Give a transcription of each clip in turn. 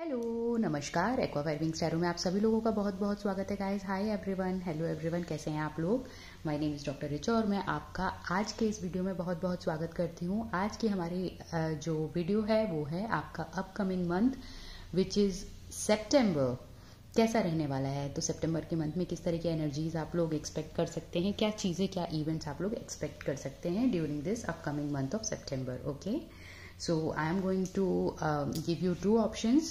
Hello नमस्कार aqua फाइविंग स्टैरो में आप सभी लोगों का बहुत बहुत स्वागत है guys. Hi everyone, hello everyone, कैसे हैं आप लोग। My name is doctor Richa और मैं आपका आज के इस वीडियो में बहुत बहुत स्वागत करती हूँ। आज की हमारी जो वीडियो है वो है आपका upcoming month which is September कैसा रहने वाला है। तो सितंबर के मंथ में किस तरह की एनर्जीज आप लोग एक्सपेक्ट कर सकते हैं, क्या चीज़ें, क्या इवेंट्स आप लोग एक्सपेक्ट कर सकते हैं during this upcoming month of September. Okay, so I am going to give you two options.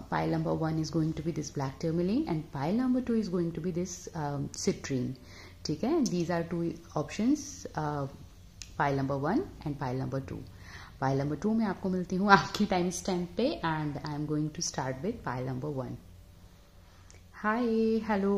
Pile number one is going to be this black tourmaline and pile number two is going to be this citrine. ठीक है, these are two options, pile number one and pile number two. Pile number two में आपको मिलती हूँ आपकी time stamp पे and I am going to start with pile number one. Hi, hello.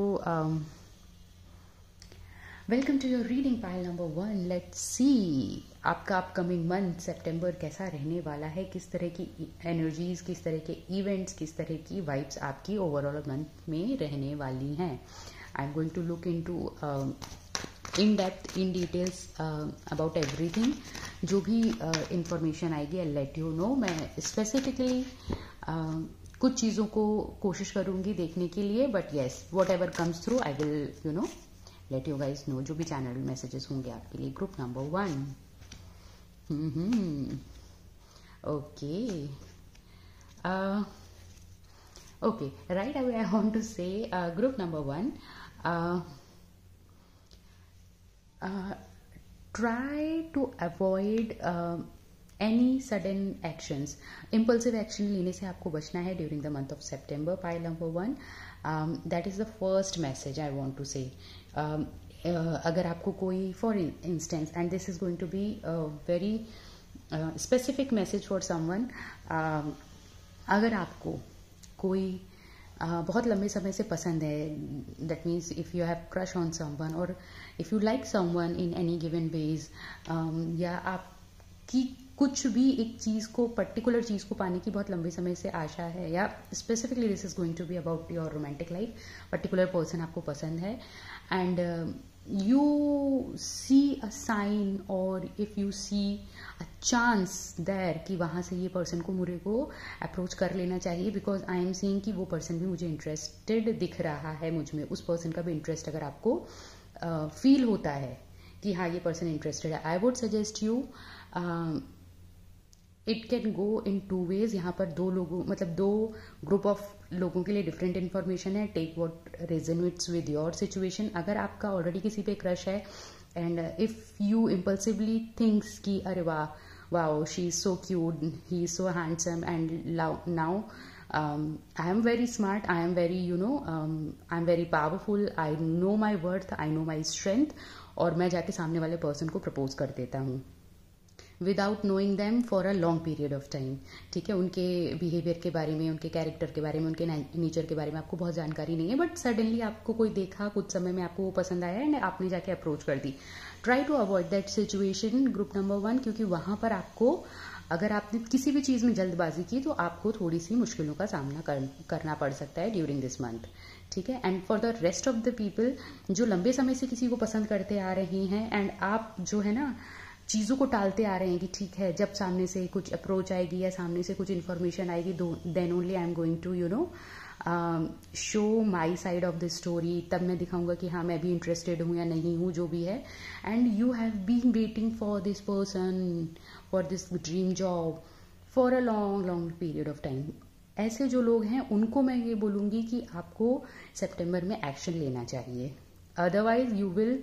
Welcome to your reading pile number one. Let's see आपका upcoming month सितंबर कैसा रहने वाला है, किस तरह की एनर्जीज, किस तरह के इवेंट्स, किस तरह की वाइब्स आपकी ओवरऑल मंथ में रहने वाली हैं। I am going to look into in depth, in details about everything. जो भी इंफॉर्मेशन आएगी आई लेट यू नो। मैं स्पेसिफिकली कुछ चीज़ों को कोशिश करूँगी देखने के लिए, but yes whatever comes through I will you know let you guys know. जो भी चैनल मैसेजेस होंगे आपके लिए। Group number one, okay okay, right away I want to say group number one, try to avoid any sudden actions. Impulsive action लेने से आपको बचना है during the month of September. Pile number one, that is the first message I want to say. अगर आपको कोई for instance, and this is going to be very specific message for someone, अगर आपको कोई बहुत लंबे समय से पसंद है, that means if you have crush on someone और if you like someone in any given veg, या आपकी कुछ भी एक चीज़ को, पर्टिकुलर चीज़ को पाने की बहुत लंबे समय से आशा है, या specifically this is going to be about your romantic life, particular person आपको पसंद है and you see a sign और if you see a chance there कि वहाँ से ये पर्सन को मुझे को अप्रोच कर लेना चाहिए, बिकॉज आई एम सीइंग कि वो पर्सन भी मुझे इंटरेस्टेड दिख रहा है, मुझ में उस पर्सन का भी इंटरेस्ट अगर आपको फील होता है कि हाँ ये पर्सन इंटरेस्टेड है, I would suggest you, it can go in two ways. यहाँ पर दो लोगों, मतलब दो ग्रुप ऑफ लोगों के लिए डिफरेंट इन्फॉर्मेशन है। Take what resonates with your situation. अगर आपका ऑलरेडी किसी पे क्रश है and if you impulsively thinks कि अरे वाह wow she is so cute, he is so handsome and now I am very smart, I am very I am very powerful, I know my worth, I know my strength, और मैं जाके सामने वाले person को propose कर देता हूँ without knowing them for a long period of time. ठीक है, उनके बिहेवियर के बारे में, उनके कैरेक्टर के बारे में, उनके नेचर के बारे में आपको बहुत जानकारी नहीं है, बट सडनली आपको कोई देखा, कुछ समय में आपको वो पसंद आया एंड आपने जाके अप्रोच कर दी। Try to avoid that situation, group number one, क्योंकि वहां पर आपको, अगर आपने किसी भी चीज़ में जल्दबाजी की तो आपको थोड़ी सी मुश्किलों का सामना करना पड़ सकता है ड्यूरिंग दिस मंथ। ठीक है, and for the rest of the people जो लंबे समय से किसी को पसंद करते आ रहे हैं एंड आप जो है ना चीज़ों को टालते आ रहे हैं कि ठीक है जब सामने से कुछ अप्रोच आएगी या सामने से कुछ इन्फॉर्मेशन आएगी, then only I am going to show my side of the story, तब मैं दिखाऊंगा कि हाँ मैं भी इंटरेस्टेड हूँ या नहीं हूँ, जो भी है। And you have been waiting for this person, for this dream job for a long long period of time. ऐसे जो लोग हैं उनको मैं ये बोलूँगी कि आपको सितंबर में एक्शन लेना चाहिए, otherwise you will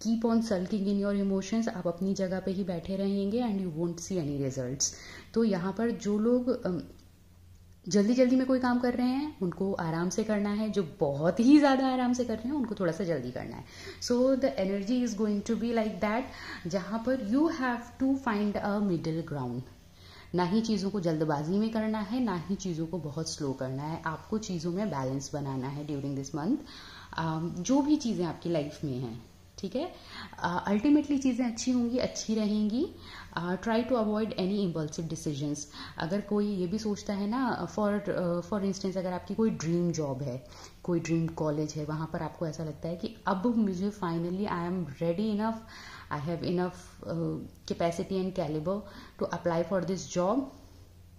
keep on sulking in your emotions. आप अपनी जगह पे ही बैठे रहेंगे and you won't see any results. तो यहाँ पर जो लोग जल्दी जल्दी में कोई काम कर रहे हैं उनको आराम से करना है, जो बहुत ही ज़्यादा आराम से कर रहे हैं उनको थोड़ा सा जल्दी करना है। So the energy is going to be like that, जहाँ पर you have to find a middle ground. ना ही चीज़ों को जल्दबाजी में करना है, ना ही चीज़ों को बहुत स्लो करना है, आपको चीज़ों में बैलेंस बनाना है ड्यूरिंग दिस मंथ। जो भी चीज़ें आपकी लाइफ में हैं, ठीक है, अल्टीमेटली चीज़ें अच्छी होंगी, अच्छी रहेंगी। Try to avoid any impulsive decisions. अगर कोई ये भी सोचता है ना, फॉर इंस्टेंस अगर आपकी कोई ड्रीम जॉब है, कोई ड्रीम कॉलेज है, वहाँ पर आपको ऐसा लगता है कि अब मुझे finally I am ready enough, I have enough capacity and calibre to apply for this job,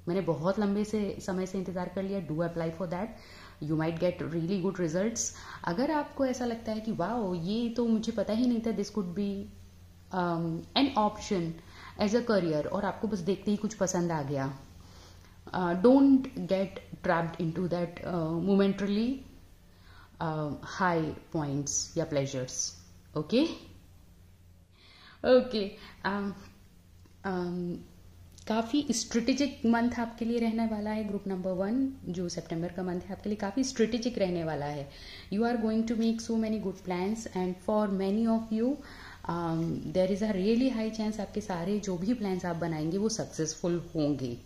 मैंने बहुत लंबे से समय से इंतजार कर लिया, do apply for that, you might get really good results. अगर आपको ऐसा लगता है कि वाओ ये तो मुझे पता ही नहीं था, this could be an option as a career, और आपको बस देखते ही कुछ पसंद आ गया, don't get trapped into that momentarily high points या प्लेजर्स। ओके ओके, काफ़ी स्ट्रेटेजिक मंथ आपके लिए रहने वाला है। ग्रुप नंबर 1 जो सितंबर का मंथ है आपके लिए काफ़ी स्ट्रेटेजिक रहने वाला है। You are going to make so many good plans and for many of you there is a really high chance आपके सारे जो भी प्लान्स आप बनाएंगे वो सक्सेसफुल होंगे।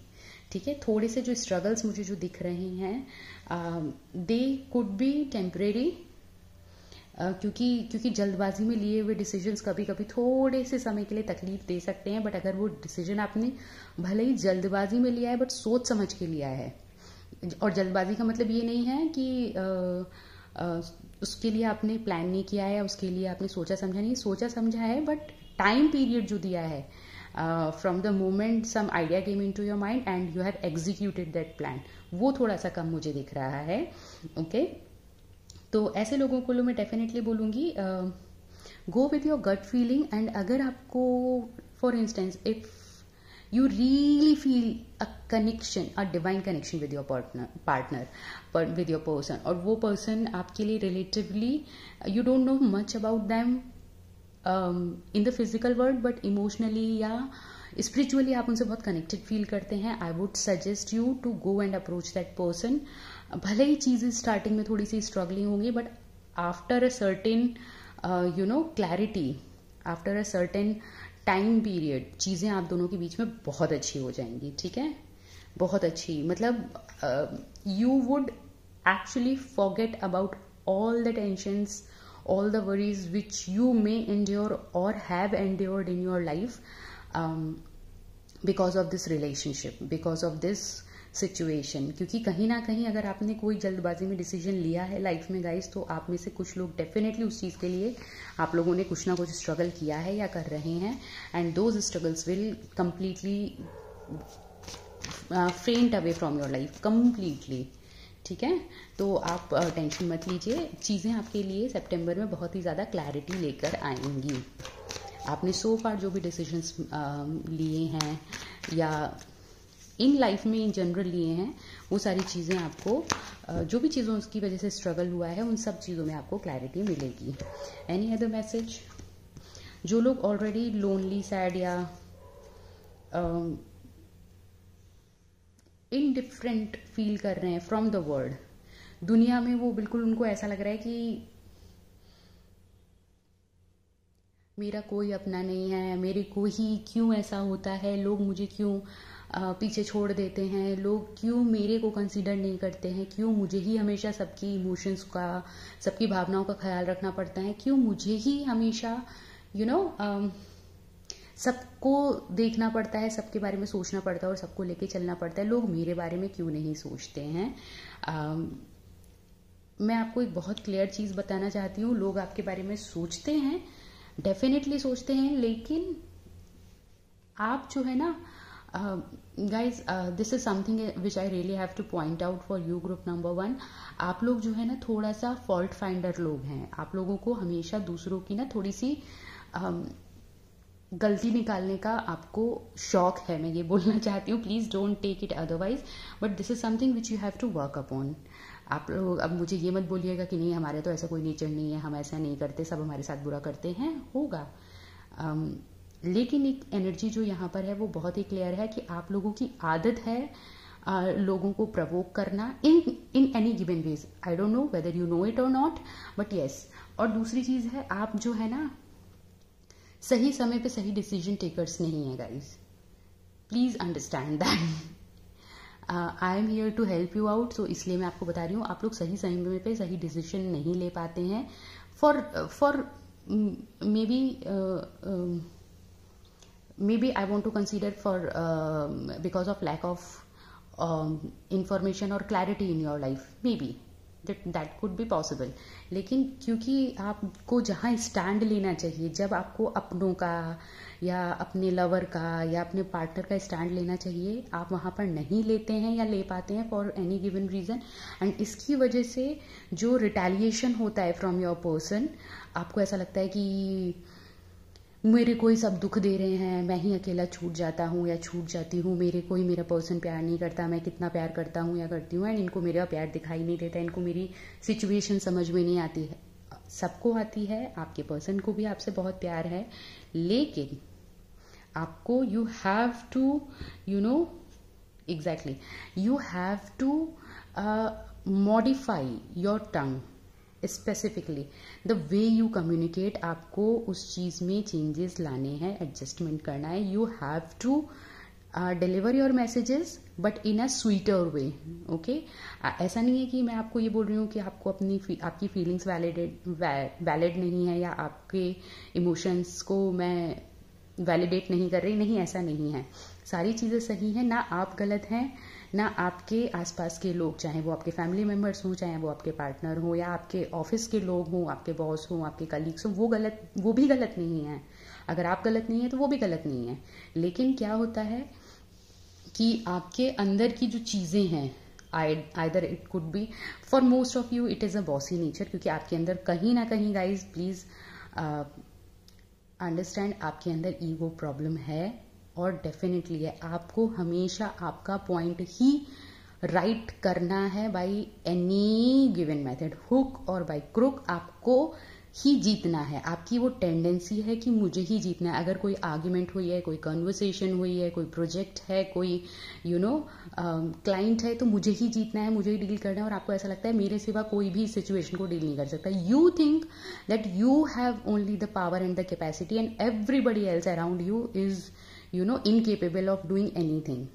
ठीक है, थोड़े से जो स्ट्रगल्स मुझे जो दिख रहे हैं दे कुड बी टेम्परेरी, क्योंकि जल्दबाजी में लिए हुए डिसीजंस कभी कभी थोड़े से समय के लिए तकलीफ दे सकते हैं, बट अगर वो डिसीजन आपने भले ही जल्दबाजी में लिया है बट सोच समझ के लिया है, और जल्दबाजी का मतलब ये नहीं है कि उसके लिए आपने प्लान नहीं किया है, उसके लिए आपने सोचा समझा नहीं, सोचा समझा है, बट टाइम पीरियड जो दिया है from the moment some idea came into your mind and you have executed that plan, वो थोड़ा सा कम मुझे दिख रहा है। ओके, तो ऐसे लोगों को मैं डेफिनेटली बोलूँगी go with your gut feeling, and अगर आपको for instance if you really feel a connection, a divine connection with your partner with your person, और वो पर्सन आपके लिए relatively you don't know much about them in the physical world but emotionally या spiritually आप उनसे बहुत connected feel करते हैं, I would suggest you to go and approach that person. भले ही चीज़ें स्टार्टिंग में थोड़ी सी स्ट्रगलिंग होंगी, but after a certain clarity, after a certain time period चीज़ें आप दोनों के बीच में बहुत अच्छी हो जाएंगी। ठीक है, बहुत अच्छी, मतलब you would actually forget about all the tensions, all the worries which you may endure or have endured in your life because of this relationship, because of this situation। क्योंकि कहीं ना कहीं अगर आपने कोई जल्दबाजी में डिसीजन लिया है लाइफ में गाइस, तो आप में से कुछ लोग डेफिनेटली उस चीज़ के लिए आप लोगों ने कुछ ना कुछ स्ट्रगल किया है या कर रहे हैं, and those struggles will completely faint away from your life completely. ठीक है, तो आप टेंशन मत लीजिए, चीज़ें आपके लिए सितंबर में बहुत ही ज़्यादा क्लैरिटी लेकर आएंगी। आपने सो फार जो भी डिसीजंस लिए हैं या इन लाइफ में इन जनरल लिए हैं, वो सारी चीज़ें आपको जो भी चीज़ों की वजह से स्ट्रगल हुआ है उन सब चीज़ों में आपको क्लैरिटी मिलेगी। Any other message? जो लोग ऑलरेडी लोनली, सैड या इनडिफरेंट फील कर रहे हैं फ्रॉम द वर्ल्ड, दुनिया में वो बिल्कुल उनको ऐसा लग रहा है कि मेरा कोई अपना नहीं है, मेरे को ही क्यों ऐसा होता है, लोग मुझे क्यों पीछे छोड़ देते हैं, लोग क्यों मेरे को कंसीडर नहीं करते हैं, क्यों मुझे ही हमेशा सबकी इमोशंस का, सबकी भावनाओं का ख्याल रखना पड़ता है, क्यों मुझे ही हमेशा सबको देखना पड़ता है, सबके बारे में सोचना पड़ता है और सबको लेके चलना पड़ता है, लोग मेरे बारे में क्यों नहीं सोचते हैं। मैं आपको एक बहुत क्लियर चीज़ बताना चाहती हूँ, लोग आपके बारे में सोचते हैं, डेफिनेटली सोचते हैं, लेकिन आप जो है ना guys, this is something which I really have two point out for you group number 1। आप लोग जो है ना थोड़ा सा फॉल्ट फाइंडर लोग हैं, आप लोगों को हमेशा दूसरों की ना थोड़ी सी गलती निकालने का आपको शौक है, मैं ये बोलना चाहती हूँ, please don't take it otherwise, but this is something which you have to work upon. आप लोग अब मुझे ये मत बोलिएगा कि नहीं हमारे तो ऐसा कोई नेचर नहीं है, हम ऐसा नहीं करते, सब हमारे साथ बुरा करते हैं, होगा। लेकिन एक एनर्जी जो यहाँ पर है वो बहुत ही क्लियर है कि आप लोगों की आदत है लोगों को प्रवोक करना in any given ways, I don't know whether you know it और नॉट, बट येस। और दूसरी चीज है, आप जो है ना सही समय पे सही डिसीजन टेकर्स नहीं है guys, please understand that. I am here to help you out, so इसलिए मैं आपको बता रही हूँ, आप लोग सही समय पे सही डिसीजन नहीं ले पाते हैं for maybe I want to consider for because of lack of information or clarity in your life, maybe that could be possible। लेकिन क्योंकि आपको जहाँ स्टैंड लेना चाहिए, जब आपको अपनों का या अपने लवर का या अपने पार्टनर का स्टैंड लेना चाहिए, आप वहाँ पर नहीं लेते हैं या ले पाते हैं for any given reason, and इसकी वजह से जो रिटेलिएशन होता है फ्रॉम योर पर्सन, आपको ऐसा लगता है कि मेरे को ही सब दुख दे रहे हैं, मैं ही अकेला छूट जाता हूँ या छूट जाती हूँ, मेरे को ही मेरा पर्सन प्यार नहीं करता, मैं कितना प्यार करता हूँ या करती हूँ, एंड इनको मेरा प्यार दिखाई नहीं देता, इनको मेरी सिचुएशन समझ में नहीं आती है। सबको आती है, आपके पर्सन को भी आपसे बहुत प्यार है, लेकिन आपको you have to exactly you have to modify your tongue, specifically the way you communicate. आपको उस चीज में चेंजेस लाने हैं, एडजस्टमेंट करना है। You have to deliver your messages but in a sweeter way, okay. ऐसा नहीं है कि मैं आपको ये बोल रही हूँ कि आपको आपकी फीलिंग्स वैलिड नहीं है या आपके इमोशंस को मैं वैलिडेट नहीं कर रही, नहीं, ऐसा नहीं है। सारी चीज़ें सही हैं, ना आप गलत हैं ना आपके आसपास के लोग, चाहे वो आपके फैमिली मेम्बर्स हों, चाहे वो आपके पार्टनर हो या आपके ऑफिस के लोग हों, आपके बॉस हों, आपके कलीग्स हों, वो भी गलत नहीं है। अगर आप गलत नहीं है तो वो भी गलत नहीं है। लेकिन क्या होता है कि आपके अंदर की जो चीज़ें हैं, either it could be for most of you it is a bossy nature, क्योंकि आपके अंदर कहीं ना कहीं, गाइज प्लीज अंडरस्टैंड, आपके अंदर ईगो प्रॉब्लम है और डेफिनेटली है। आपको हमेशा आपका पॉइंट ही राइट करना है by any given method, hook और बाय क्रुक, आपको ही जीतना है। आपकी वो टेंडेंसी है कि मुझे ही जीतना है। अगर कोई आर्ग्यूमेंट हुई है, कोई कन्वर्सेशन हुई है, कोई प्रोजेक्ट है, कोई क्लाइंट है, तो मुझे ही जीतना है, मुझे ही डील करना है, और आपको ऐसा लगता है मेरे सिवा कोई भी इस सिचुएशन को डील नहीं कर सकता। You think that you have only the power and the capacity and everybody else around you is incapable of doing anything.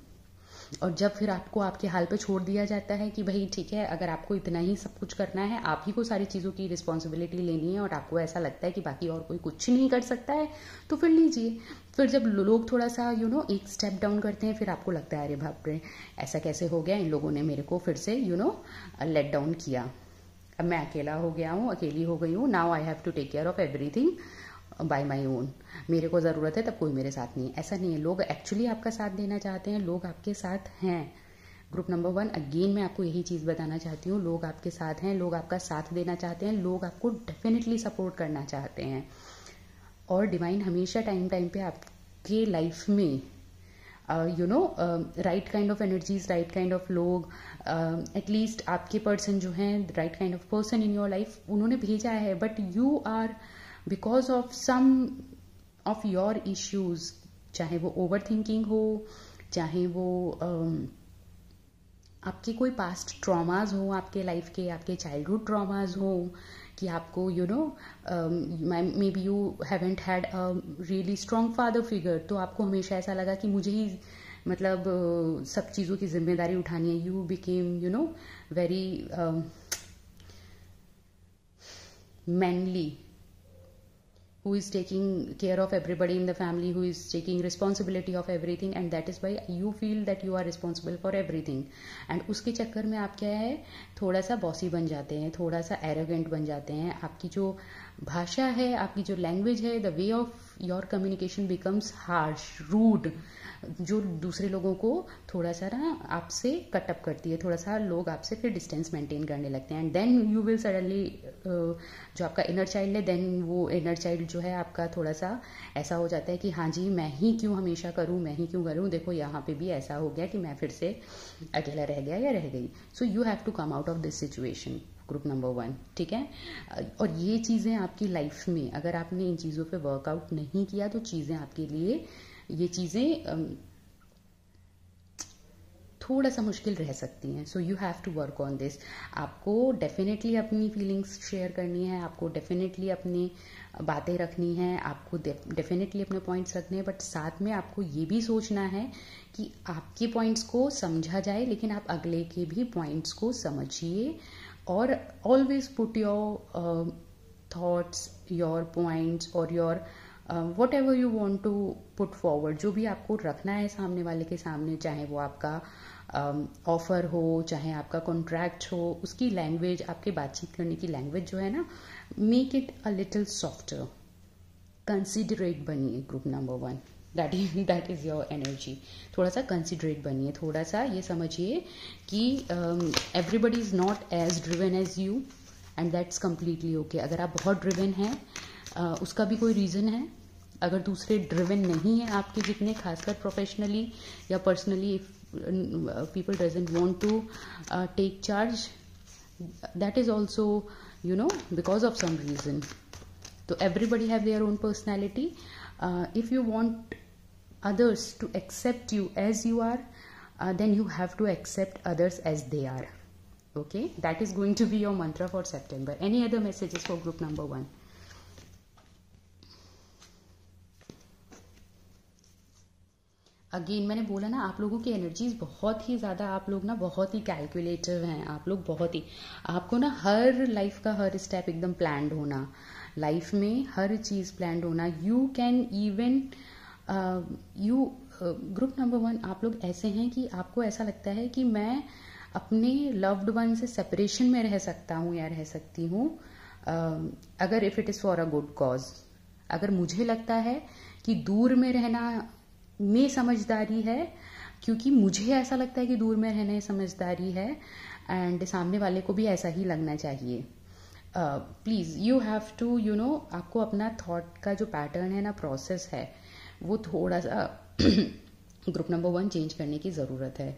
और जब फिर आपको आपके हाल पे छोड़ दिया जाता है कि भाई ठीक है, अगर आपको इतना ही सब कुछ करना है, आप ही को सारी चीज़ों की रिस्पॉन्सिबिलिटी लेनी है और आपको ऐसा लगता है कि बाकी और कोई कुछ नहीं कर सकता है, तो फिर लीजिए। फिर जब लोग थोड़ा सा एक स्टेप डाउन करते हैं, फिर आपको लगता है अरे बाप रे, ऐसा कैसे हो गया, इन लोगों ने मेरे को फिर से लेट डाउन किया, अब मैं अकेला हो गया हूँ, अकेली हो गई हूँ, now I have to take care of everything by my own, मेरे को ज़रूरत है तब कोई मेरे साथ नहीं है। ऐसा नहीं है, लोग एक्चुअली आपका साथ देना चाहते हैं, लोग आपके साथ हैं। ग्रुप नंबर 1, अगेन मैं आपको यही चीज़ बताना चाहती हूँ, लोग आपके साथ हैं, लोग आपका साथ देना चाहते हैं, लोग आपको डेफिनेटली सपोर्ट करना चाहते हैं। और डिवाइन हमेशा टाइम पे आपके लाइफ में right kind of energies, right kind of लोग, एटलीस्ट आपके पर्सन जो हैं, right kind of person in your life, उन्होंने भेजा है, but you are because of some of your issues, चाहे वो ओवर थिंकिंग हो, चाहे वो आपके कोई पास्ट ट्रॉमाज हो, आपके लाइफ के, आपके चाइल्डहुड ट्रॉमाज हो, कि आपको may be you haven't had a really strong father figure, तो आपको हमेशा ऐसा लगा कि मुझे ही सब चीज़ों की जिम्मेदारी उठानी है। You became very manly, who is taking care of everybody in the family, who is taking responsibility of everything, and that is why you feel that you are responsible for everything. and उसके चक्कर में आप क्या है, थोड़ा सा bossy बन जाते हैं, थोड़ा सा एरोगेंट बन जाते हैं। आपकी जो भाषा है, आपकी जो लैंग्वेज है, the way of your communication becomes harsh, rude, जो दूसरे लोगों को थोड़ा सा ना आपसे कटअप करती है, थोड़ा सा लोग आपसे फिर डिस्टेंस मेंटेन करने लगते हैं। And then you will suddenly, जो आपका इनर चाइल्ड है, देन वो इनर चाइल्ड जो है आपका थोड़ा सा ऐसा हो जाता है कि हाँ जी, मैं ही क्यों हमेशा करूँ, मैं ही क्यों करूँ, देखो यहाँ पे भी ऐसा हो गया कि मैं फिर से अकेला रह गया या रह गई। So you have to come out of this situation, group number 1, ठीक है। और ये चीज़ें आपकी लाइफ में, अगर आपने इन चीज़ों पे वर्कआउट नहीं किया, तो चीज़ें आपके लिए, ये चीज़ें थोड़ा सा मुश्किल रह सकती हैं। So you have to work on this. आपको डेफिनेटली अपनी फीलिंग्स शेयर करनी है, आपको डेफिनेटली अपनी बातें रखनी है, आपको डेफिनेटली अपने पॉइंट्स रखने हैं, बट साथ में आपको ये भी सोचना है कि आपके पॉइंट्स को समझा जाए, लेकिन आप अगले के भी पॉइंट्स को समझिए। और always put your thoughts, your points और your whatever you want to put forward, जो भी आपको रखना है सामने वाले के सामने, चाहे वो आपका ऑफर हो, चाहे आपका कॉन्ट्रैक्ट हो, उसकी लैंग्वेज, आपके बातचीत करने की लैंग्वेज जो है ना, make it a little softer, considerate बनिए group number 1, that is your energy. थोड़ा सा कंसिडरेट बनिए, थोड़ा सा ये समझिए कि everybody is not as driven as you and that's completely okay. अगर आप बहुत ड्रिवन हैं उसका भी कोई रीज़न है। अगर दूसरे ड्रिवन नहीं है आपके जितने, खासकर प्रोफेशनली या personally, if people doesn't want to take charge, that is also because of some reason. तो everybody have their own personality. If you want others to accept you as you are, then you have to accept others as they are. Okay, that is going to be your mantra for September. Any other messages for group number 1? Again मैंने बोला ना, आप लोगों की energies बहुत ही ज़्यादा, आप लोग ना बहुत ही कैलकुलेटिव हैं, आप लोग बहुत ही, आपको ना हर लाइफ का हर स्टेप एकदम प्लान्ड होना, लाइफ में हर चीज़ प्लान्ड होना। You can even group number 1 आप लोग ऐसे हैं कि आपको ऐसा लगता है कि मैं अपने लव्ड वन से सेपरेशन में रह सकता हूँ या रह सकती हूँ, अगर if it is for a good cause. अगर मुझे लगता है कि दूर में रहना में समझदारी है, क्योंकि मुझे ऐसा लगता है कि दूर में रहना समझदारी है, एंड सामने वाले को भी ऐसा ही लगना चाहिए। प्लीज़ यू हैव टू आपको अपना थॉट का जो पैटर्न है ना, प्रोसेस है, वो थोड़ा सा ग्रुप नंबर 1 चेंज करने की ज़रूरत है।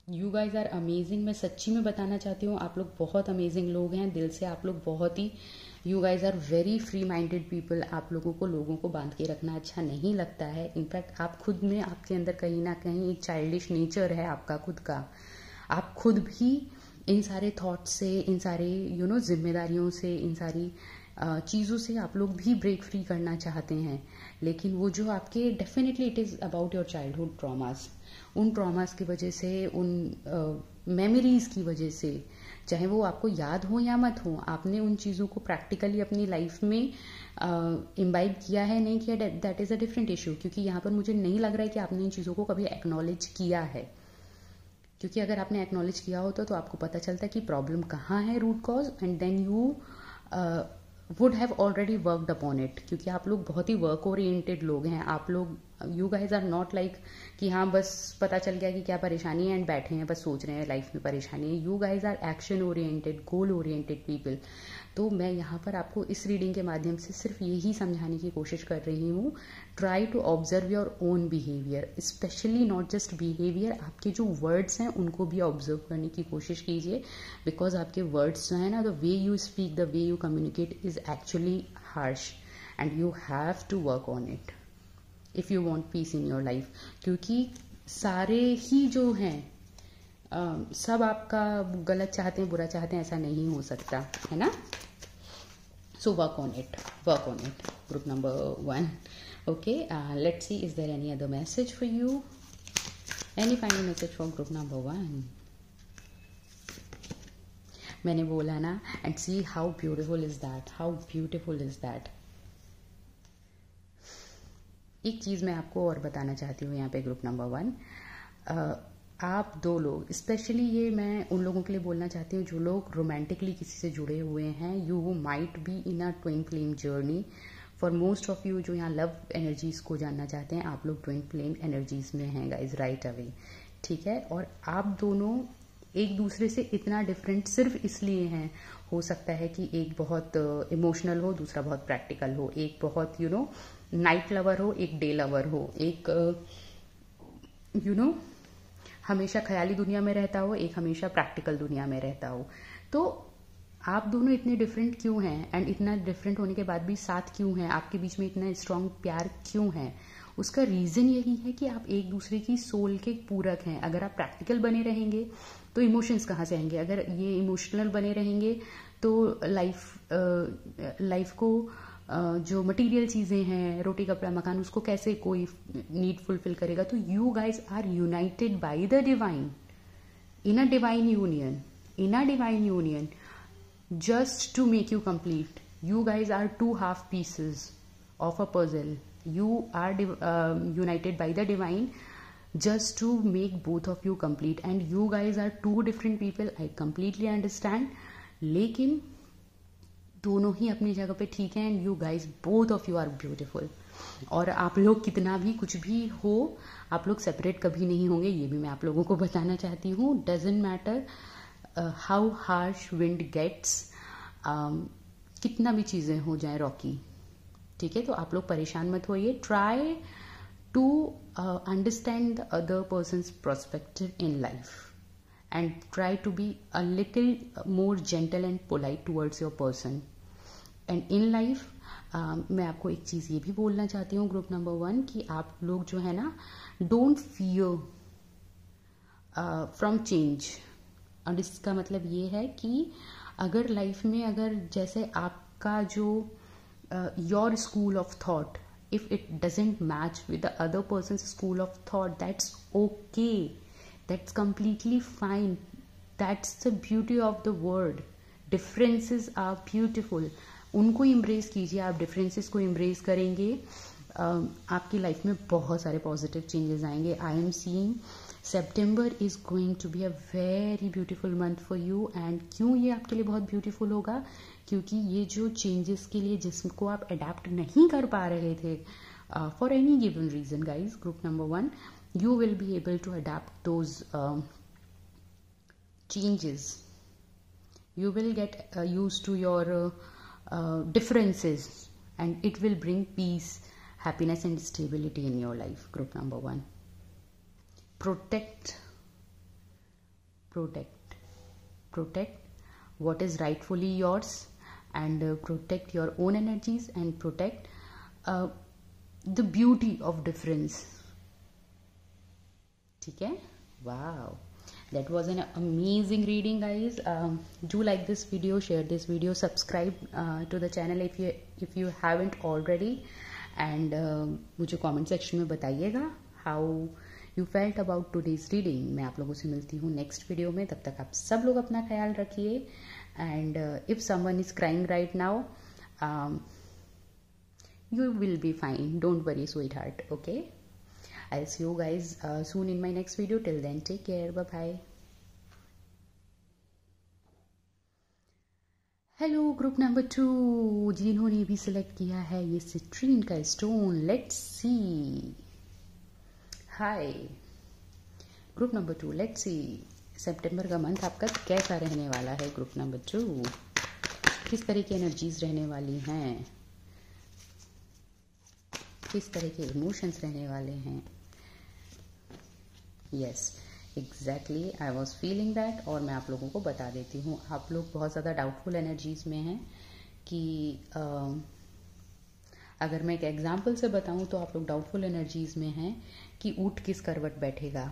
You guys are amazing. मैं सच्ची में बताना चाहती हूँ, आप लोग बहुत अमेजिंग लोग हैं, दिल से आप लोग बहुत ही, you guys are very free minded people. आप लोगों को लोगों को बांध के रखना अच्छा नहीं लगता है। इनफैक्ट आप खुद में, आपके अंदर कहीं ना कहीं एक चाइल्डिश नेचर है आपका खुद का। आप खुद भी इन सारे थॉट्स से, इन सारे जिम्मेदारियों से, इन सारी चीज़ों से आप लोग भी ब्रेक फ्री करना चाहते हैं, लेकिन वो जो आपके, definitely it is about your childhood traumas. उन ट्रॉमास की वजह से, उन मेमोरीज की वजह से, चाहे वो आपको याद हो या मत हो, आपने उन चीज़ों को प्रैक्टिकली अपनी लाइफ में इम्बाइब किया है, नहीं किया, that is a different issue. क्योंकि यहाँ पर मुझे नहीं लग रहा है कि आपने इन चीज़ों को कभी एक्नॉलेज किया है, क्योंकि अगर आपने एक्नॉलेज किया होता तो आपको पता चलता कि प्रॉब्लम कहाँ है, root cause, and then you would have already worked upon it. क्योंकि आप लोग बहुत ही वर्क ओरिएंटेड लोग हैं। आप लोग, you guys are not like कि हाँ बस पता चल गया कि क्या परेशानी है एंड बैठे हैं बस सोच रहे हैं लाइफ में परेशानी है। You guys are action oriented, goal oriented people. तो मैं यहाँ पर आपको इस रीडिंग के माध्यम से सिर्फ यही समझाने की कोशिश कर रही हूँ, try to observe your own behaviour, specially not just behaviour, आपके जो वर्ड्स हैं उनको भी ऑब्जर्व करने की कोशिश कीजिए। बिकॉज आपके वर्ड्स जो है ना, the way you speak, the way you communicate is actually harsh, and you have to work on it if you want peace in your life. क्योंकि सारे ही जो हैं सब आपका गलत चाहते हैं, बुरा चाहते हैं, ऐसा नहीं हो सकता है ना। So work on it, group number 1. Okay, let's see, is there any other message for you? Any final message for group number 1? मैंने बोला ना, and see how beautiful is that, how beautiful is that. एक चीज़ मैं आपको और बताना चाहती हूँ यहाँ पे ग्रुप नंबर 1। आप दो लोग, स्पेशली ये मैं उन लोगों के लिए बोलना चाहती हूँ जो लोग रोमांटिकली किसी से जुड़े हुए हैं। You might be in a twin flame journey. For most of you जो यहाँ लव एनर्जीज को जानना चाहते हैं, आप लोग ट्विन फ्लेम एनर्जीज में हैं गाइज, राइट अवे, ठीक है। और आप दोनों एक दूसरे से इतना डिफरेंट सिर्फ इसलिए हैं, हो सकता है कि एक बहुत इमोशनल हो, दूसरा बहुत प्रैक्टिकल हो, एक बहुत नाइट लवर हो, एक डे लवर हो, एक हमेशा ख्याली दुनिया में रहता हो, एक हमेशा प्रैक्टिकल दुनिया में रहता हो। तो आप दोनों इतने डिफरेंट क्यों हैं, एंड इतना डिफरेंट होने के बाद भी साथ क्यों हैं, आपके बीच में इतना स्ट्रांग प्यार क्यों है? उसका रीज़न यही है कि आप एक दूसरे की सोल के पूरक हैं। अगर आप प्रैक्टिकल बने रहेंगे तो इमोशंस कहाँ से आएंगे? अगर ये इमोशनल बने रहेंगे तो लाइफ को जो मटेरियल चीज़ें हैं, रोटी कपड़ा मकान, उसको कैसे कोई नीड फुलफिल करेगा? तो you guys are united by the divine, in a divine union, just to make you complete. You guys are two half pieces of a puzzle. You are united by the divine just to make both of you complete. And you guys are two different people. I completely understand. लेकिन दोनों ही अपनी जगह पे ठीक हैं, and you guys both of you are beautiful. और आप लोग कितना भी कुछ भी हो, आप लोग सेपरेट कभी नहीं होंगे, ये भी मैं आप लोगों को बताना चाहती हूँ। Doesn't matter how harsh wind gets, कितना भी चीज़ें हो जाए रॉकी, ठीक है, तो आप लोग परेशान मत होइए। Try to understand the other person's perspective in life and try to be a little more gentle and polite towards your person. And in life मैं आपको एक चीज़ ये भी बोलना चाहती हूँ ग्रुप नंबर 1 कि आप लोग जो है ना, डोंट फियर फ्रॉम चेंज। और इसका मतलब ये है कि अगर लाइफ में, अगर जैसे आपका जो your school of thought, if it doesn't match with the other person school of thought, that's okay, that's completely fine, that's the beauty of the world. Differences are beautiful, उनको इम्ब्रेस कीजिए। आप differences को embrace करेंगे, आपकी life में बहुत सारे positive changes आएंगे। I am seeing September is going to be a very beautiful month for you. And क्यों ये आपके लिए बहुत ब्यूटिफुल होगा? क्योंकि ये जो चेंजेस के लिए जिसको आप अडेप्ट नहीं कर पा रहे थे for any given reason guys, group number 1, you will be able to adapt those changes. You will get used to your differences, and it will bring peace, happiness and stability in your life. Group number 1, protect what is rightfully yours, and protect your own energies, and protect the beauty of difference. ठीक है, wow, that was an amazing reading guys. Do like this video, share this video, subscribe to the channel if you haven't already, and मुझे comment section में बताइएगा how you felt about today's reading. मैं आप लोगों से मिलती हूँ next video में, तब तक आप सब लोग अपना ख्याल रखिए, and if someone is crying right now, you will be fine, don't worry sweetheart, okay? I'll see you guys soon in my next video. Till then, take care. Bye bye. Hello group number 2, जिन्होंने भी select किया है ये citrine का stone, let's see. Hi group number 2, let's see सितंबर का month आपका कैसा रहने वाला है। ग्रुप नंबर 2, किस तरह की एनर्जीज रहने वाली हैं, किस तरह के इमोशंस रहने वाले हैं। Yes exactly, I was feeling that. और मैं आप लोगों को बता देती हूँ, आप लोग बहुत ज़्यादा डाउटफुल एनर्जीज में हैं कि अगर मैं एक एग्जांपल से बताऊँ तो आप लोग डाउटफुल एनर्जीज में हैं कि ऊँट किस करवट बैठेगा।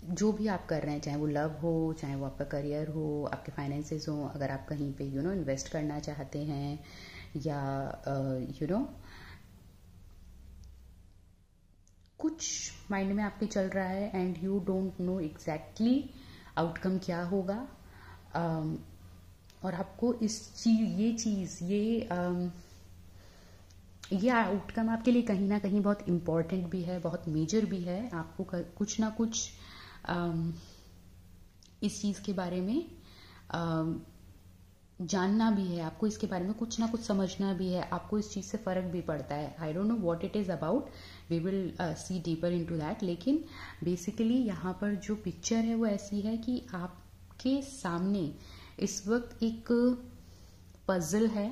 जो भी आप कर रहे हैं, चाहे वो लव हो, चाहे वो आपका करियर हो, आपके फाइनेंसेस हो, अगर आप कहीं पे इन्वेस्ट करना चाहते हैं, या कुछ माइंड में आपके चल रहा है and you don't know exactly outcome क्या होगा, और आपको ये आउटकम आपके लिए कहीं ना कहीं बहुत इम्पोर्टेंट भी है, बहुत मेजर भी है। आपको कुछ ना कुछ इस चीज़ के बारे में जानना भी है, आपको इसके बारे में कुछ ना कुछ समझना भी है, आपको इस चीज़ से फ़र्क भी पड़ता है। I don't know what it is about, we will see deeper into that. लेकिन बेसिकली यहाँ पर जो पिक्चर है वो ऐसी है कि आपके सामने इस वक्त एक पजल है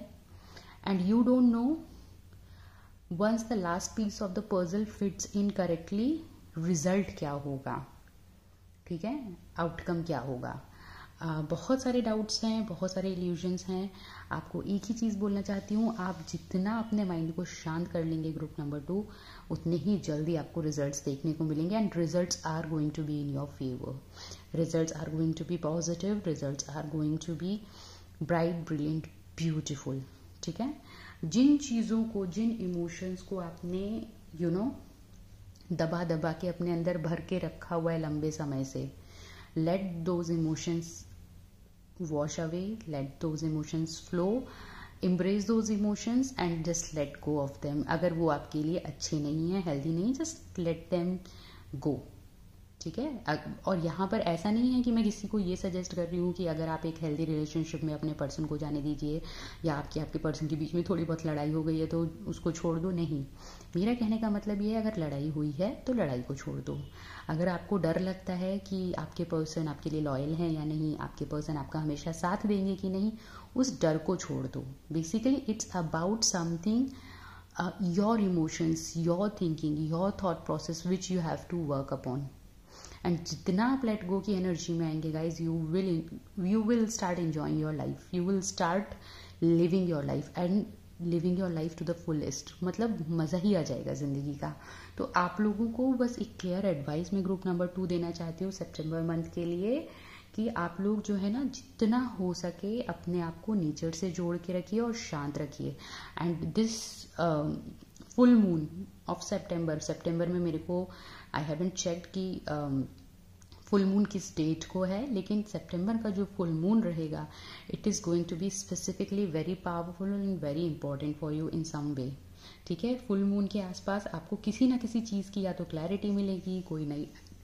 and you don't know once the last piece of the puzzle fits in correctly, result क्या होगा, ठीक है, आउटकम क्या होगा। बहुत सारे डाउट्स हैं, बहुत सारे इल्यूजन्स हैं। आपको एक ही चीज़ बोलना चाहती हूँ, आप जितना अपने माइंड को शांत कर लेंगे ग्रुप नंबर 2, उतने ही जल्दी आपको रिजल्ट्स देखने को मिलेंगे, and results are going to be in your favour, results are going to be positive, results are going to be bright, brilliant, beautiful, ठीक है। जिन चीज़ों को, जिन इमोशंस को आपने दबा दबा के अपने अंदर भर के रखा हुआ है लंबे समय से, let those emotions wash away, let those emotions flow, embrace those emotions and just let go of them. अगर वो आपके लिए अच्छे नहीं है, हेल्दी नहीं, just let them go, ठीक है। और यहाँ पर ऐसा नहीं है कि मैं किसी को ये सजेस्ट कर रही हूँ कि अगर आप एक हेल्दी रिलेशनशिप में अपने पर्सन को जाने दीजिए, या आपके पर्सन के बीच में थोड़ी बहुत लड़ाई हो गई है तो उसको छोड़ दो, नहीं। मेरा कहने का मतलब ये है, अगर लड़ाई हुई है तो लड़ाई को छोड़ दो। अगर आपको डर लगता है कि आपके पर्सन आपके लिए लॉयल हैं या नहीं, आपके पर्सन आपका हमेशा साथ देंगे कि नहीं, उस डर को छोड़ दो। Basically it's about something, your emotions, your thinking, your thought process which you have to work upon. And जितना आप लेट गो की एनर्जी में आएंगे guys, you will start enjoying your life, you will start living your life and living your life to the fullest. मतलब मज़ा ही आ जाएगा ज़िंदगी का। तो आप लोगों को बस एक क्लियर एडवाइस मैं ग्रुप नंबर 2 देना चाहती हूँ सितंबर मंथ के लिए, कि आप लोग जो है ना, जितना हो सके अपने आप को नेचर से जोड़ के रखिए और शांत रखिए। And this full moon of सितंबर में मेरे को, आई हैवंट चेक्ड कि फुल मून किस डेट को है, लेकिन सितंबर का जो फुल मून रहेगा, it is going to be specifically very powerful and very important for you in some way. ठीक है। फुल मून के आसपास आपको किसी ना किसी चीज़ की या तो क्लैरिटी मिलेगी, कोई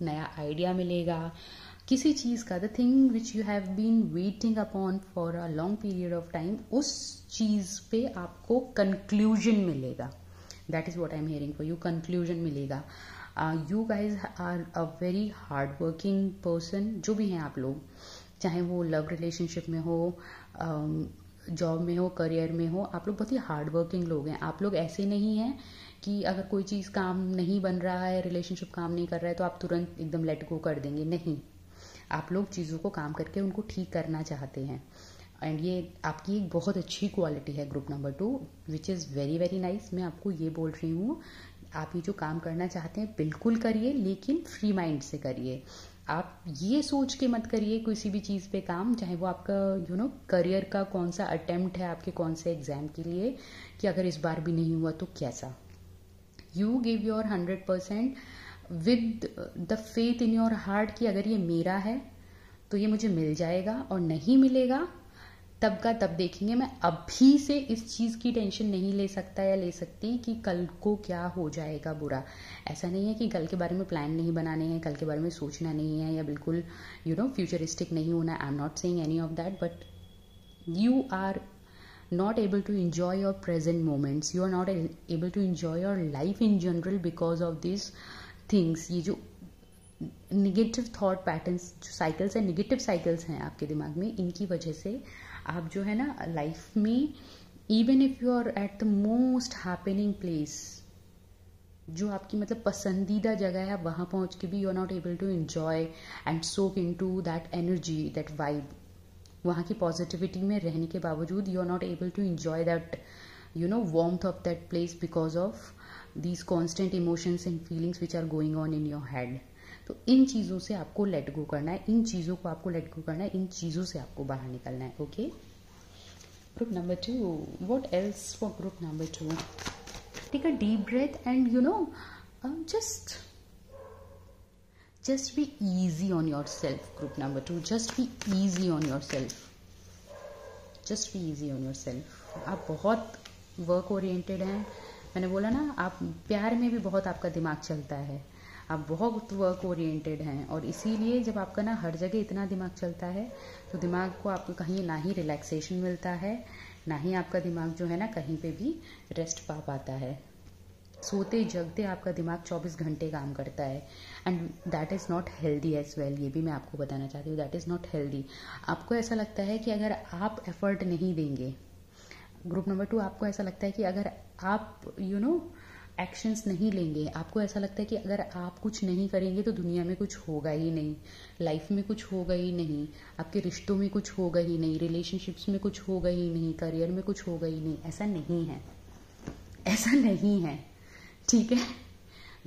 नया आइडिया मिलेगा किसी चीज़ का, the thing which you have been waiting upon for a long period of time, उस चीज़ पे आपको कंक्लूजन मिलेगा। That is what I am hearing for you, conclusion मिलेगा। You guys are a very hard working person, जो भी हैं आप लोग, चाहे वो लव रिलेशनशिप में हो, जॉब में हो, करियर में हो, आप लोग बहुत ही हार्ड वर्किंग लोग हैं। आप लोग ऐसे नहीं हैं कि अगर कोई चीज़ काम नहीं बन रहा है, रिलेशनशिप काम नहीं कर रहा है, तो आप तुरंत एकदम लेट गो कर देंगे, नहीं। आप लोग चीज़ों को काम करके उनको ठीक करना चाहते हैं। एंड ये आपकी एक बहुत अच्छी क्वालिटी है group number 2, which is very very nice. मैं आपको ये बोल रही हूँ, आप ये जो काम करना चाहते हैं बिल्कुल करिए, लेकिन फ्री माइंड से करिए। आप ये सोच के मत करिए किसी भी चीज़ पे काम, चाहे वो आपका करियर का कौन सा अटेम्प्ट है, आपके कौन से एग्जाम के लिए, कि अगर इस बार भी नहीं हुआ तो कैसा। You give your 100% with the faith in your heart कि अगर ये मेरा है तो ये मुझे मिल जाएगा, और नहीं मिलेगा तब का तब देखेंगे। मैं अभी से इस चीज़ की टेंशन नहीं ले सकता या ले सकती कि कल को क्या हो जाएगा बुरा। ऐसा नहीं है कि कल के बारे में प्लान नहीं बनाने हैं, कल के बारे में सोचना नहीं है, या बिल्कुल फ्यूचरिस्टिक नहीं होना। I am not saying any of that, but you are not able to enjoy your present moments, you are not able to enjoy your life in general because of these things। ये जो negative thought patterns, जो cycles है, negative cycles हैं आपके दिमाग में, इनकी वजह से आप जो है ना लाइफ में, even if you are at the most happening place, जो आपकी मतलब पसंदीदा जगह है, वहाँ पहुँच के भी you are not able to enjoy and soak into that energy, that vibe. वहाँ की पॉजिटिविटी में रहने के बावजूद you are not able to enjoy that warmth of that place because of these constant emotions and feelings which are going on in your head. तो इन चीज़ों से आपको लेट गो करना है, इन चीज़ों को आपको लेट गो करना है, इन चीज़ों से आपको बाहर निकलना है। Okay. Group number 2, what else for group number 2? Take a deep breath and just be easy on yourself. Group number 2, just be easy on yourself. Just be easy on yourself. आप बहुत वर्क ओरिएंटेड हैं, मैंने बोला ना, आप प्यार में भी बहुत आपका दिमाग चलता है, आप बहुत वर्क ओरिएंटेड हैं, और इसीलिए जब आपका ना हर जगह इतना दिमाग चलता है तो दिमाग को आपको कहीं ना ही रिलैक्सेशन मिलता है, ना ही आपका दिमाग जो है ना कहीं पे भी रेस्ट पा पाता है। सोते जगते आपका दिमाग 24 घंटे काम करता है, and that is not healthy as well. ये भी मैं आपको बताना चाहती हूँ, दैट इज़ नॉट हेल्दी। आपको ऐसा लगता है कि अगर आप एफर्ट नहीं देंगे, ग्रुप नंबर 2, आपको ऐसा लगता है कि अगर आप एक्शंस नहीं लेंगे, आपको ऐसा लगता है कि अगर आप कुछ नहीं करेंगे तो दुनिया में कुछ होगा ही नहीं, लाइफ में कुछ होगा ही नहीं, आपके रिश्तों में कुछ होगा ही नहीं, रिलेशनशिप्स में कुछ होगा ही नहीं, करियर में कुछ होगा ही नहीं। ऐसा नहीं है, ऐसा नहीं है। ठीक है।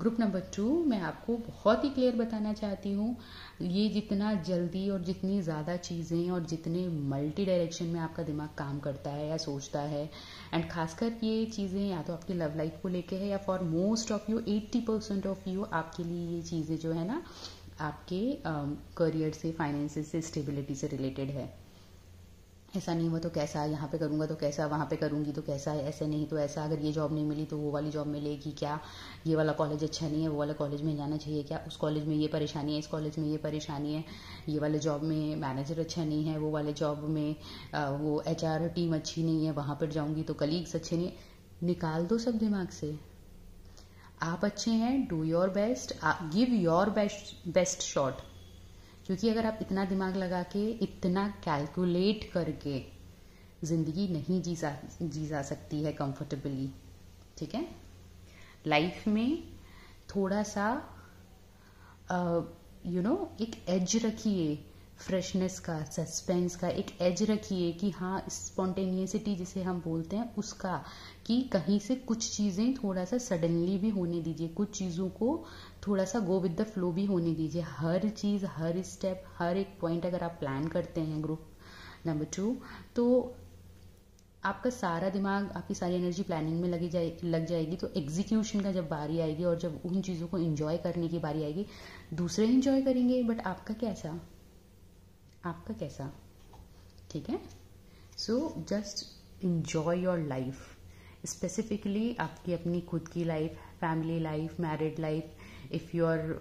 ग्रुप नंबर 2, मैं आपको बहुत ही क्लियर बताना चाहती हूँ, ये जितना जल्दी और जितनी ज़्यादा चीज़ें और जितने मल्टी डायरेक्शन में आपका दिमाग काम करता है या सोचता है, एंड खासकर ये चीज़ें या तो आपकी लव लाइफ को लेके है, या for most of you 80% of you आपके लिए ये चीज़ें जो है ना आपके करियर से, फाइनेंसेस से, स्टेबिलिटी से रिलेटेड है। ऐसा नहीं हुआ तो कैसा, यहाँ पे करूँगा तो कैसा, वहाँ पे करूँगी तो कैसा है, ऐसे नहीं तो ऐसा, अगर ये जॉब नहीं मिली तो वो वाली जॉब मिलेगी क्या, ये वाला कॉलेज अच्छा नहीं है, वो वाला कॉलेज में जाना चाहिए क्या, उस कॉलेज में ये परेशानी है, इस कॉलेज में ये परेशानी है, ये वाले जॉब में मैनेजर अच्छा नहीं है, वो वाले जॉब में वो HR टीम अच्छी नहीं है, वहाँ पर जाऊँगी तो कलीग्स अच्छे नहीं है। निकाल दो सब दिमाग से। आप अच्छे हैं, do your best, give your best shot. क्योंकि अगर आप इतना दिमाग लगा के, इतना कैलकुलेट करके जिंदगी नहीं जी जा सकती है कंफर्टेबली, ठीक है। लाइफ में थोड़ा सा एक एज रखिए, फ्रेशनेस का, सस्पेंस का एक एज रखिए कि हाँ, स्पॉन्टेनियसिटी जिसे हम बोलते हैं उसका, कि कहीं से कुछ चीज़ें थोड़ा सा सडनली भी होने दीजिए, कुछ चीज़ों को थोड़ा सा गो विद द फ्लो भी होने दीजिए। हर चीज़, हर स्टेप, हर एक पॉइंट अगर आप प्लान करते हैं ग्रुप नंबर 2, तो आपका सारा दिमाग, आपकी सारी एनर्जी प्लानिंग में लग जाएगी, तो एग्जीक्यूशन का जब बारी आएगी और जब उन चीज़ों को एंजॉय करने की बारी आएगी, दूसरे एंजॉय करेंगे बट आपका कैसा, ठीक है। So just enjoy your life, specifically आपकी अपनी खुद की life, family life, married life, if you are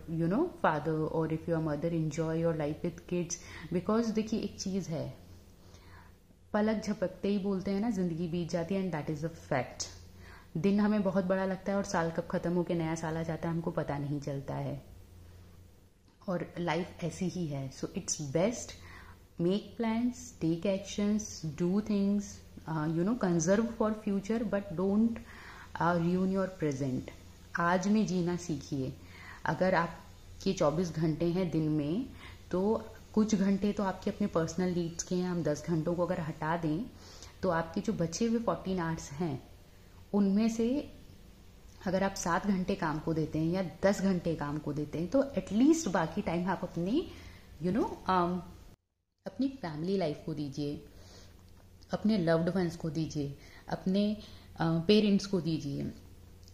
father और if you are mother, enjoy your life with kids. Because देखिए एक चीज़ है, पलक झपकते ही बोलते हैं ना, जिंदगी बीत जाती है, and that is a fact. दिन हमें बहुत बड़ा लगता है और साल कब खत्म होकर नया साल आ जाता है हमको पता नहीं चलता है, और लाइफ ऐसी ही है। So it's best, make plans, take actions, do things, conserve for future, but don't ruin your present. आज में जीना सीखिए। अगर आपके 24 घंटे हैं दिन में, तो कुछ घंटे तो आपके अपने पर्सनल नीड्स के हैं। हम 10 घंटों को अगर हटा दें तो आपके जो बचे हुए 14 आवर्स हैं, उनमें से अगर आप 7 घंटे काम को देते हैं या 10 घंटे काम को देते हैं, तो एटलीस्ट बाकी टाइम आप अपनी अपनी फैमिली लाइफ को दीजिए, अपने लव्ड वंस को दीजिए, अपने पेरेंट्स को दीजिए,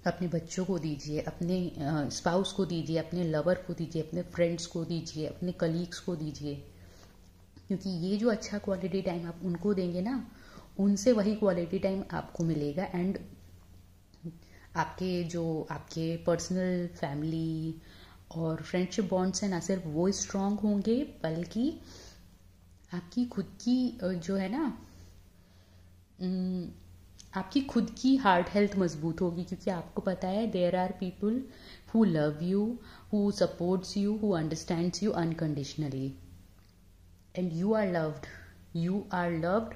अपने बच्चों को दीजिए, अपने स्पाउस को दीजिए, अपने लवर को दीजिए, अपने फ्रेंड्स को दीजिए, अपने कलीग्स को दीजिए। क्योंकि ये जो अच्छा क्वालिटी टाइम आप उनको देंगे ना, उनसे वही क्वालिटी टाइम आपको मिलेगा, एंड आपके पर्सनल, फैमिली और फ्रेंडशिप बॉन्ड्स हैं ना, सिर्फ वो स्ट्रांग होंगे, बल्कि आपकी खुद की जो है ना, आपकी खुद की हार्ट हेल्थ मजबूत होगी। क्योंकि आपको पता है there are people who love you, who supports you, who understands you unconditionally, and you are loved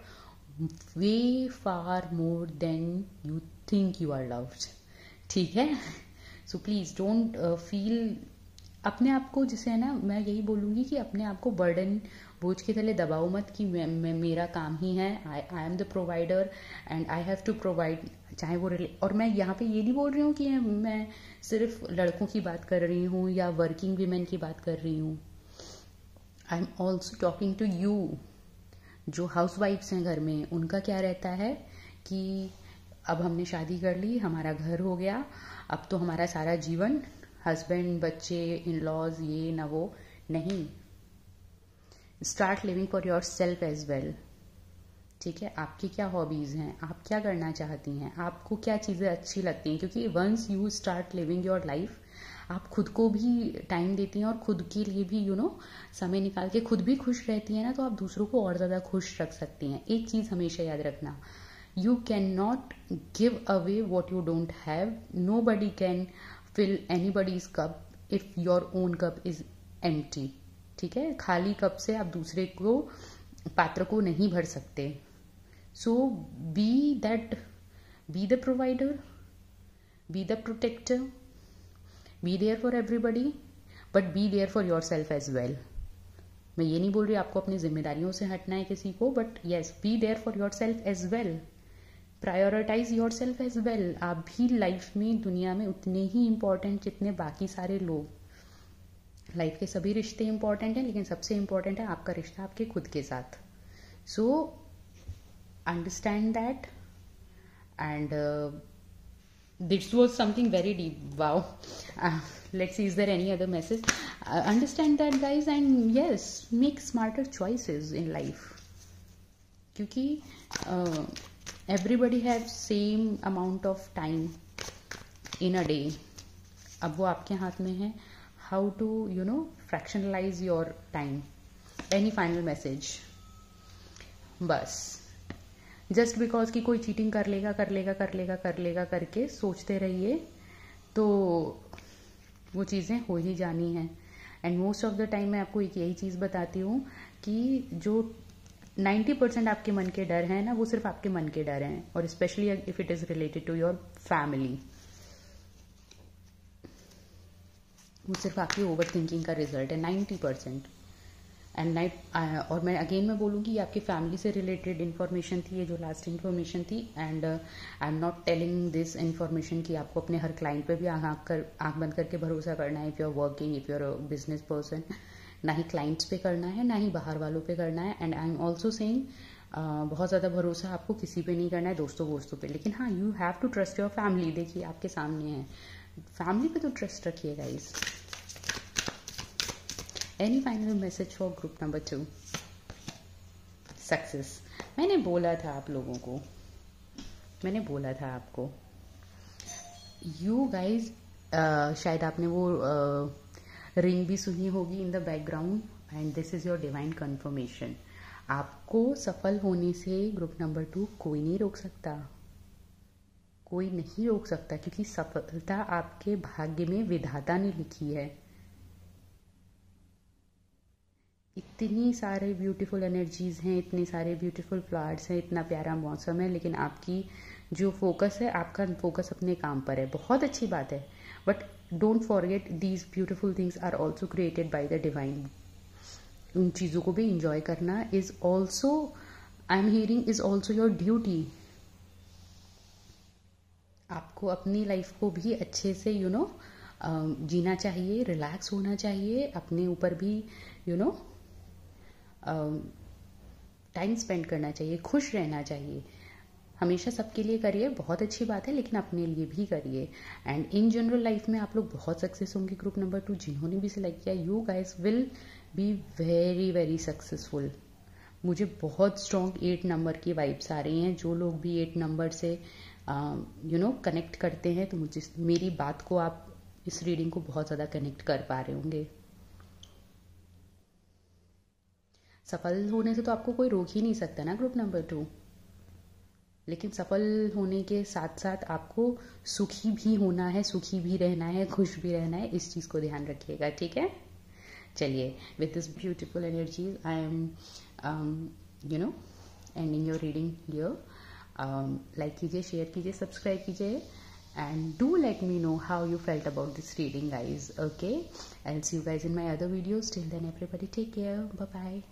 way far more than you think you are loved, ठीक है। सो प्लीज डोंट फील अपने आप को, जिसे है ना, मैं यही बोलूँगी कि अपने आप को बर्डन, बोझ के तले दबाओ मत कि मैं मेरा काम ही है, I am the provider and I have to provide, चाहे वो और मैं यहाँ पे ये नहीं बोल रही हूँ कि मैं सिर्फ लड़कों की बात कर रही हूँ या वर्किंग वीमेन की बात कर रही हूँ। I am also talking to you, जो हाउस वाइफ्स हैं घर में, उनका क्या रहता है कि अब हमने शादी कर ली, हमारा घर हो गया, अब तो हमारा सारा जीवन हस्बैंड, बच्चे, इन लॉज, ये ना वो नहीं। Start living for yourself as well, ठीक है। आपकी क्या हॉबीज हैं, आप क्या करना चाहती हैं, आपको क्या चीज़ें अच्छी लगती हैं, क्योंकि once you start living your life, आप खुद को भी टाइम देती हैं और खुद के लिए भी समय निकाल के खुद भी खुश रहती हैं ना, तो आप दूसरों को और ज़्यादा खुश रख सकती हैं। एक चीज़ हमेशा याद रखना, you can not give away what you don't have, nobody can fill anybody's cup if your own cup is empty, ठीक है। खाली कप से आप दूसरे को, पात्र को नहीं भर सकते। So be the provider, be the protector, be there for everybody, but be there for yourself as well. मैं ये नहीं बोल रही आपको अपनी जिम्मेदारियों से हटना है किसी को, but yes, be there for yourself as well, prioritize yourself as well. आप भी लाइफ में, दुनिया में उतने ही इम्पोर्टेंट जितने बाकी सारे लोग। लाइफ के सभी रिश्ते इम्पोर्टेंट हैं, लेकिन सबसे इम्पोर्टेंट है आपका रिश्ता आपके खुद के साथ। So understand that, and this was something very deep, wow. Let's see, is there any other message? Understand that guys, and yes, make smarter choices in life. क्योंकि everybody have same amount of time in a day. अब वो आपके हाथ में है, how to fractionalize your time. Any final message? बस just because कि कोई चीटिंग कर लेगा करके सोचते रहिए तो वो चीज़ें हो ही जानी हैं. And most of the time मैं आपको एक यही चीज़ बताती हूँ कि जो 90% आपके मन के डर हैं ना, वो सिर्फ आपके मन के डर हैं, और especially if it is related to your family. वो सिर्फ आपकी ओवर थिंकिंग का रिजल्ट है 90%. एंड और मैं अगेन मैं बोलूँगी, ये आपकी फैमिली से रिलेटेड इन्फॉर्मेशन थी, ये जो लास्ट इन्फॉर्मेशन थी. And I am not telling this information कि आपको अपने हर क्लाइंट पे भी आँख बंद करके भरोसा करना है. If you are working, if you are business person, ना ही क्लाइंट्स पे करना है, ना ही बाहर वालों पे करना है. And I am also saying बहुत ज़्यादा भरोसा आपको किसी पे नहीं करना है, दोस्तों पे. लेकिन हाँ, you have to trust your family. देखिए आपके सामने है, फैमिली पे तो ट्रस्ट रखिए guys. Any final message for group number 2? Success. मैंने बोला था आप लोगों को, मैंने बोला था आपको, यू गाइज, शायद आपने वो रिंग भी सुनी होगी in the background. And this is your divine confirmation. आपको सफल होने से ग्रुप नंबर 2 कोई नहीं रोक सकता, कोई नहीं रोक सकता, क्योंकि सफलता आपके भाग्य में विधाता ने लिखी है. इतनी सारे ब्यूटीफुल एनर्जीज हैं, इतने सारे ब्यूटीफुल फ्लावर्स हैं, इतना प्यारा मौसम है, लेकिन आपकी जो फोकस है, आपका फोकस अपने काम पर है. बहुत अच्छी बात है, but don't forget these beautiful things are also created by the divine. उन चीज़ों को भी इंजॉय करना is also, I am hearing, is also your duty. आपको अपनी लाइफ को भी अच्छे से जीना चाहिए, रिलैक्स होना चाहिए, अपने ऊपर भी टाइम स्पेंड करना चाहिए, खुश रहना चाहिए. हमेशा सबके लिए करिए, बहुत अच्छी बात है, लेकिन अपने लिए भी करिए. एंड इन जनरल लाइफ में आप लोग बहुत सक्सेस होंगे. ग्रुप नंबर 2 जिन्होंने भी सिलेक्ट किया, you guys will be very very successful. मुझे बहुत स्ट्रॉन्ग 8 नंबर की वाइब्स आ रही हैं. जो लोग भी 8 नंबर से कनेक्ट करते हैं, तो मुझे, मेरी बात को आप इस रीडिंग को बहुत ज़्यादा कनेक्ट कर पा रहे होंगे. सफल होने से तो आपको कोई रोक ही नहीं सकता ना ग्रुप नंबर 2. लेकिन सफल होने के साथ साथ आपको सुखी भी होना है, सुखी भी रहना है, खुश भी रहना है. इस चीज़ को ध्यान रखिएगा, ठीक है? चलिए, with this beautiful energy I am ending your reading here. Like कीजिए, शेयर कीजिए, सब्सक्राइब कीजिए, and do let me know how you felt about this reading, guys. Okay, I'll see you guys in my other videos. Till then, everybody take care. Bye bye.